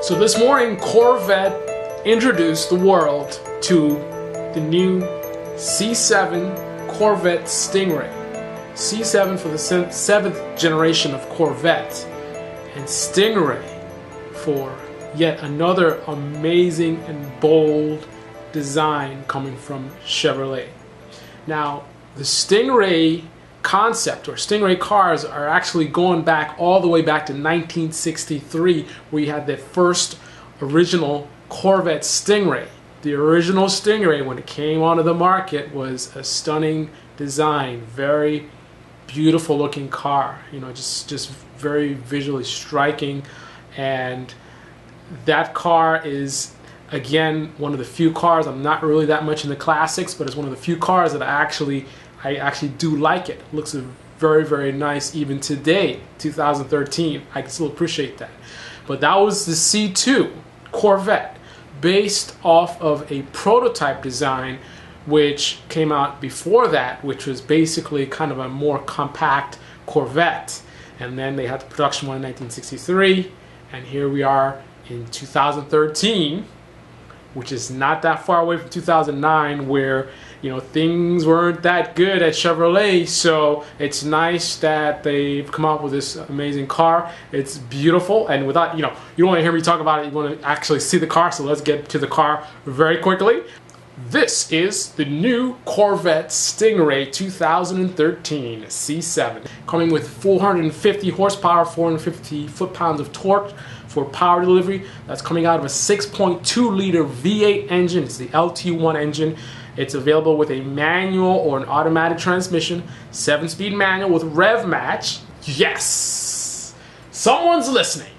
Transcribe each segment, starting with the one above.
So this morning, Corvette introduced the world to the new C7 Corvette Stingray. C7 for the seventh generation of Corvette, and Stingray for yet another amazing and bold design coming from Chevrolet. Now, the Stingray concept, or Stingray cars, are actually going back all the way back to 1963, where you had the first original Corvette Stingray. The original Stingray, when it came onto the market, was a stunning design, very beautiful looking car, you know, just very visually striking. And that car is, again, one of the few cars, I'm not really that much in the classics, but it's one of the few cars that I actually do like it. It looks very, very nice even today, 2013. I can still appreciate that. But that was the C2 Corvette, based off of a prototype design which came out before that, which was basically kind of a more compact Corvette. And then they had the production one in 1963, and here we are in 2013, which is not that far away from 2009, where, you know, things weren't that good at Chevrolet. So it's nice that they've come out with this amazing car. It's beautiful, and without, you know, you don't want to hear me talk about it, you want to actually see the car. So let's get to the car very quickly. This is the new Corvette Stingray 2013 C7, coming with 450 horsepower, 450 foot-pounds of torque for power delivery. That's coming out of a 6.2 liter V8 engine. It's the LT1 engine. It's available with a manual or an automatic transmission, 7-speed manual with rev match. Yes! Someone's listening.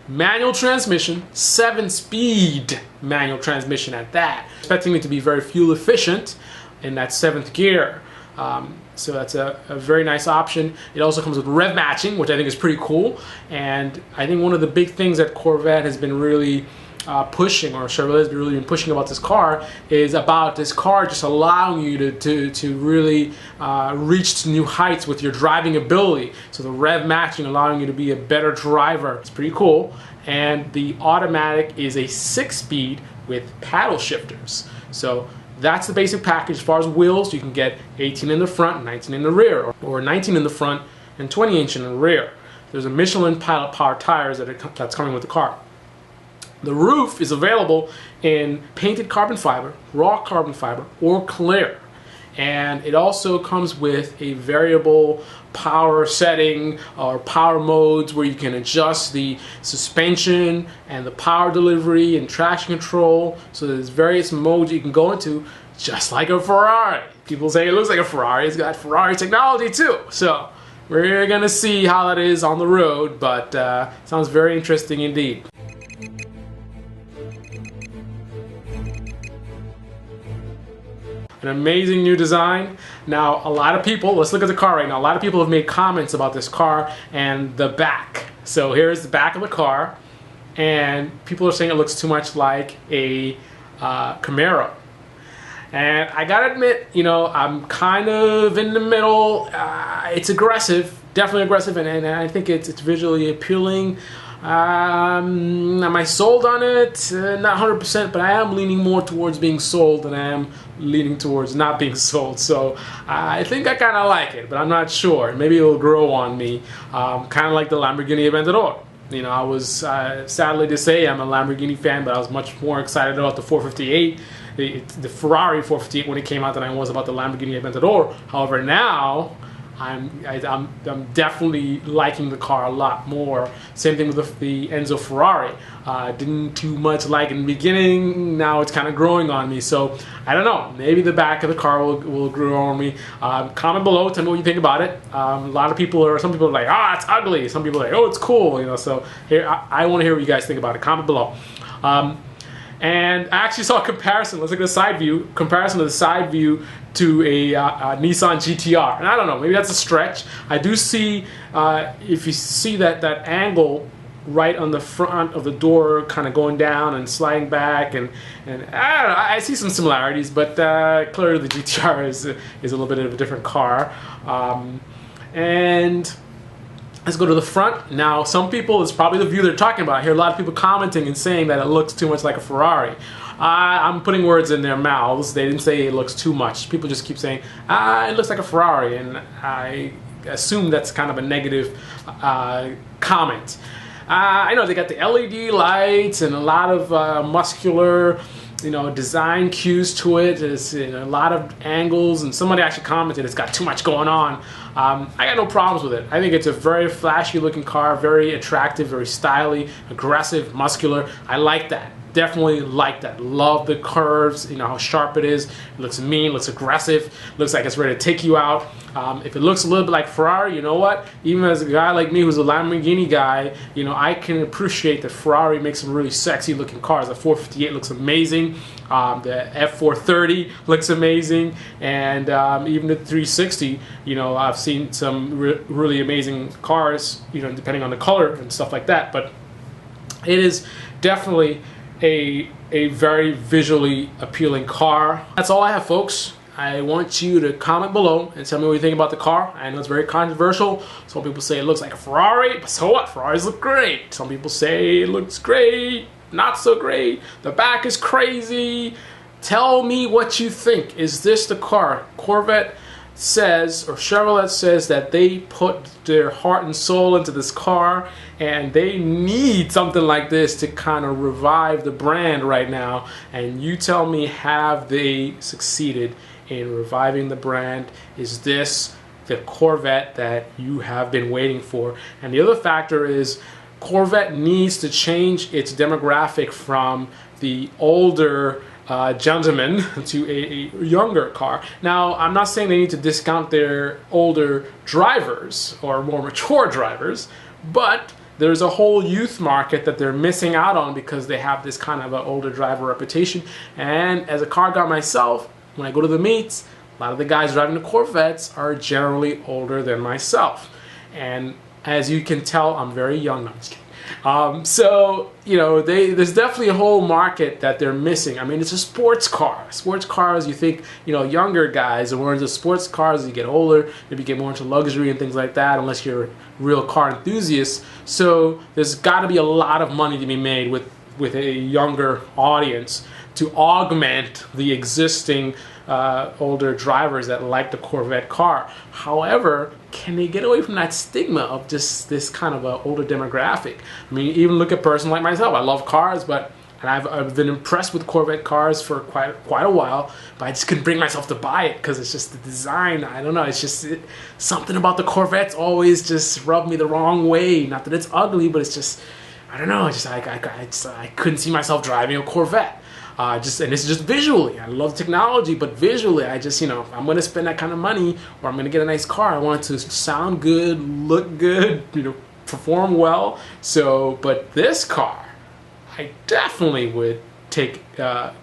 Manual transmission, 7-speed manual transmission at that. Expecting it to be very fuel efficient in that 7th gear. So that's a very nice option. It also comes with rev matching, which I think is pretty cool. And I think one of the big things that Corvette has been really pushing, or Chevrolet has really been pushing about this car, is about this car just allowing you to really reach to new heights with your driving ability. So the rev matching allowing you to be a better driver. It's pretty cool. And the automatic is a 6-speed with paddle shifters. So that's the basic package. As far as wheels, you can get 18 in the front and 19 in the rear, or 19 in the front and 20-inch in the rear. There's a Michelin Pilot Power tires that's coming with the car. The roof is available in painted carbon fiber, raw carbon fiber, or clear. And it also comes with a variable power setting, or power modes, where you can adjust the suspension and the power delivery and traction control. So there's various modes you can go into, just like a Ferrari. People say it looks like a Ferrari. It's got Ferrari technology too. So we're gonna see how that is on the road, but sounds very interesting indeed. An amazing new design. Now, a lot of people, let's look at the car right now. A lot of people have made comments about this car and the back. So here's the back of the car, and people are saying it looks too much like a Camaro. And I gotta admit, you know, I'm kind of in the middle. It's aggressive, definitely aggressive, and I think it's visually appealing. Am I sold on it? Not 100%, but I am leaning more towards being sold than I am leaning towards not being sold. So I think I kind of like it, but I'm not sure. Maybe it'll grow on me, kind of like the Lamborghini Aventador. You know, I was, sadly to say, I'm a Lamborghini fan, but I was much more excited about the 458, the Ferrari 458 when it came out, than I was about the Lamborghini Aventador. However, now I'm definitely liking the car a lot more. Same thing with the Enzo Ferrari. Didn't too much like in the beginning. Now it's kind of growing on me. So I don't know. Maybe the back of the car will grow on me. Comment below. Tell me what you think about it. Some people are like, ah, it's ugly. Some people are like, oh, it's cool. You know. So here, I want to hear what you guys think about it. Comment below. And I actually saw a comparison. Let's look at the side view. Comparison of the side view to a Nissan GTR. And I don't know, maybe that's a stretch. I do see, if you see that angle right on the front of the door, kind of going down and sliding back, and I don't know, I see some similarities, but clearly the GTR is a little bit of a different car. And Let's go to the front. Now, some people, it's probably the view they're talking about. I hear a lot of people commenting and saying that it looks too much like a Ferrari. I'm putting words in their mouths. They didn't say it looks too much. People just keep saying, it looks like a Ferrari, and I assume that's kind of a negative comment. I know they got the LED lights and a lot of muscular, design cues to it. There's a lot of angles, and somebody actually commented it's got too much going on. I got no problems with it. I think it's a very flashy looking car, very attractive, very stylish, aggressive, muscular. I like that. Definitely like that. Love the curves, how sharp it is. It looks mean, looks aggressive, looks like it's ready to take you out. If it looks a little bit like Ferrari, you know what? Even as a guy like me who's a Lamborghini guy, I can appreciate that Ferrari makes some really sexy looking cars. The 458 looks amazing. The F430 looks amazing, and even the 360. I've seen some really amazing cars, depending on the color and stuff like that. But it is definitely a very visually appealing car. That's all I have, folks. I want you to comment below and tell me what you think about the car. I know it's very controversial. Some people say it looks like a Ferrari, but so what? Ferraris look great. Some people say it looks great, not so great. The back is crazy. Tell me what you think. Is this the car? Corvette says, or Chevrolet says, that they put their heart and soul into this car, and they need something like this to kind of revive the brand right now. And you tell me, have they succeeded in reviving the brand? Is this the Corvette that you have been waiting for? And the other factor is Corvette needs to change its demographic from the older gentleman to a younger car. Now, I'm not saying they need to discount their older drivers or more mature drivers, but there's a whole youth market that they're missing out on because they have this kind of an older driver reputation. And as a car guy myself, when I go to the meets, a lot of the guys driving the Corvettes are generally older than myself. And as you can tell, I'm very young. No, I'm just kidding. So, there's definitely a whole market that they're missing. I mean, it's a sports car. Sports cars, you think, younger guys are more into sports cars. As you get older, maybe get more into luxury and things like that, unless you're a real car enthusiast. So there's got to be a lot of money to be made with a younger audience to augment the existing older drivers that like the Corvette car. However, can they get away from that stigma of just this kind of an older demographic? I mean, even look at a person like myself. I love cars, and I've been impressed with Corvette cars for quite a while, but I just couldn't bring myself to buy it because it's just the design. I don't know. It's just something about the Corvettes always just rubbed me the wrong way. Not that it's ugly, but it's just, I don't know. I couldn't see myself driving a Corvette. And this is just visually. I love technology, but visually, I just, I'm going to spend that kind of money, or I'm going to get a nice car. I want it to sound good, look good, perform well. So, but this car, I definitely would take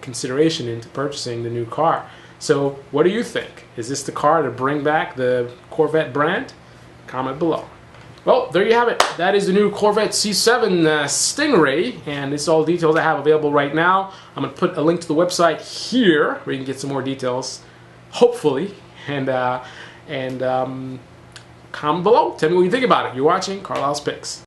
consideration into purchasing the new car. So, what do you think? Is this the car to bring back the Corvette brand? Comment below. Well, there you have it. That is the new Corvette C7 Stingray, and it's all the details I have available right now. I'm going to put a link to the website here where you can get some more details, hopefully, and comment below. Tell me what you think about it. You're watching Carlyle's Picks.